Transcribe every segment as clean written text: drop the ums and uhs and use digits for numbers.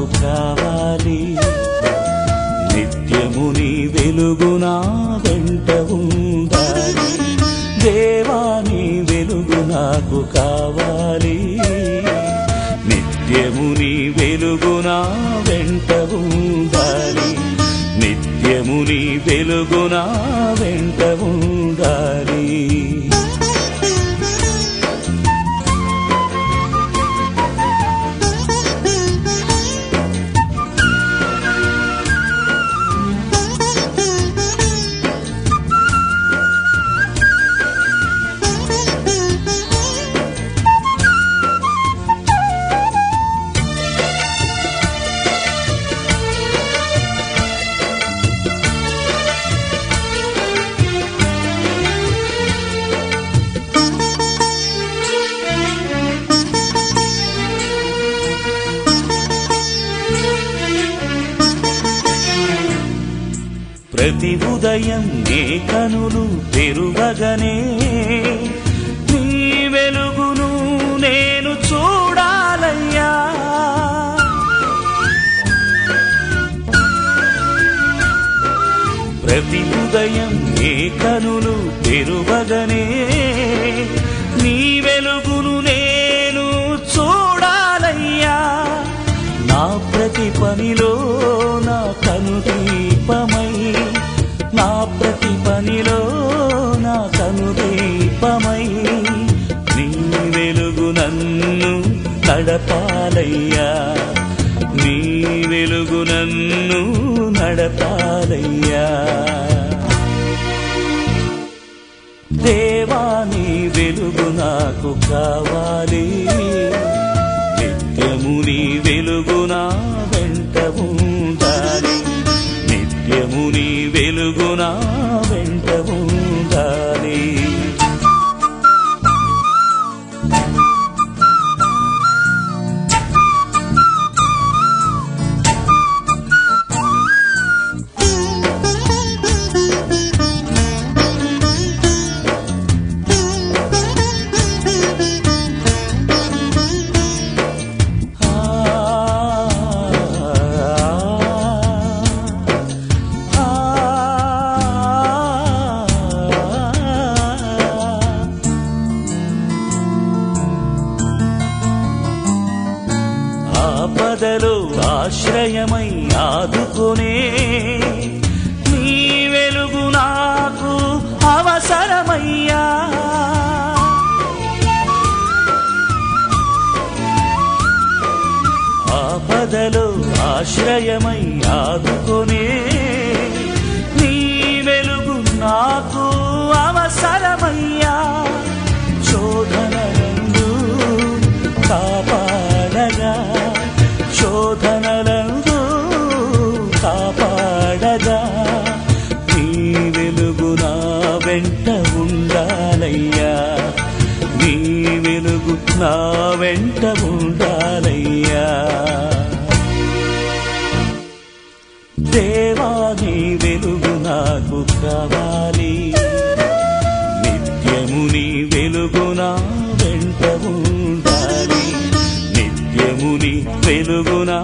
నాకు కావాలి, నిత్యము నీ వెలుగు నా వెంట ఉండాలి. దేవా నీ వెలుగు నాకు కావాలి, నిత్యము నీ వెలుగు నా వెంట ఉండాలి. నిత్యము నీ వెలుగు నా వెంట ఉండాలి. ప్రతి ఉదయం నే కనులు తెరువగనే నీ వెలుగును నేను చూడాలయ్యా. ప్రతి ఉదయం నే కనులు తెరువగనే నీ వెలుగును నేను చూడాలయ్యా. నా ప్రతి పనిలో నా కనుదీపమై, నా ప్రతి పనిలో నా కనుదీపమై నీ వెలుగు నన్ను నడపాలయ్యా. నీ వెలుగు నన్ను నడపాలయ్యా. దేవా నీ వెలుగు నాకు కావాలి, నిత్యము నీ వెలుగు నా వెంట ఉండాలి. నిత్యము నీ వెలుగు నా వెంట ఉండాలి. ఆపదలో ఆశ్రయమై ఆదుకునే నీ వెలుగు నాకు అవసరమయ్యా. ఆపదలో ఆశ్రయమై ఆదుకునే నీ వెలుగు నాకు అవసరమయ్యా. శోధనలందు కాపాడగా, శోధనలందు కాపాడగా నీ వెలుగు నా వెంట ఉండాలయ్యా. నీ వెలుగు నా వెంట ఉండాలయ్యా. దేవా నీ వెలుగు నాకు కావాలి, నిత్యము నీ వెలుగు నా వెంట ఉండాలి. నిత్యము నీ వెలుగు నా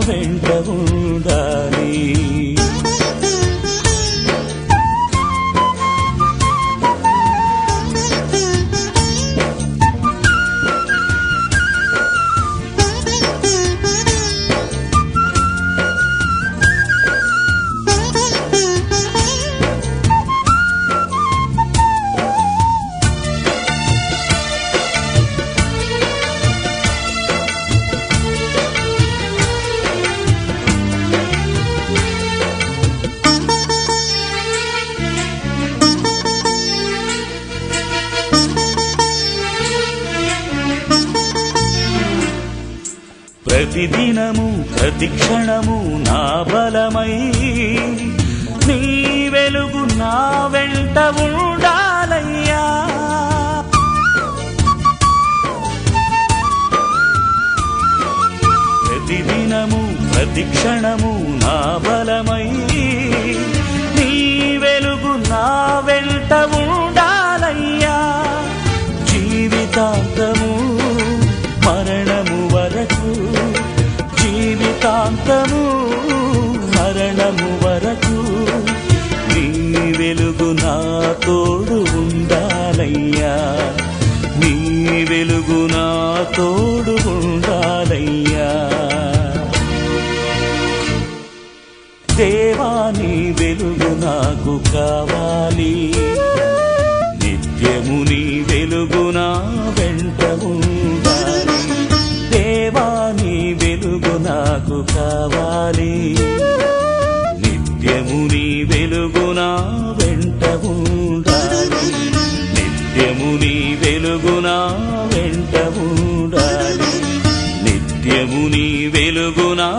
వెంట ఉండాలి. ప్రతిదినము ప్రతిక్షణము నా బలమై నీ వెలుగు నా వెంట ఉండాలయ్యా. ప్రతిదినము ప్రతిక్షణము నా బలమై నీ వెలుగు నా వెంట ఉండాలయ్యా. జీవితాంతము మరణము వరకు, జీవితాంతము నా తోడు ఉండాలయ్యా. దేవా నీ వెలుగు నాకు కావాలి, నిత్యము నీ వెలుగు నా వెంట ఉండాలి. దేవా నీ వెలుగు నాకు కావాలి, నిత్యము నీ వెలుగు నా వెంట ఉండాలి. నిత్యము నీ వెలుగు నా వెంట ఉండాలి. నిత్యము నీ వెలుగు నా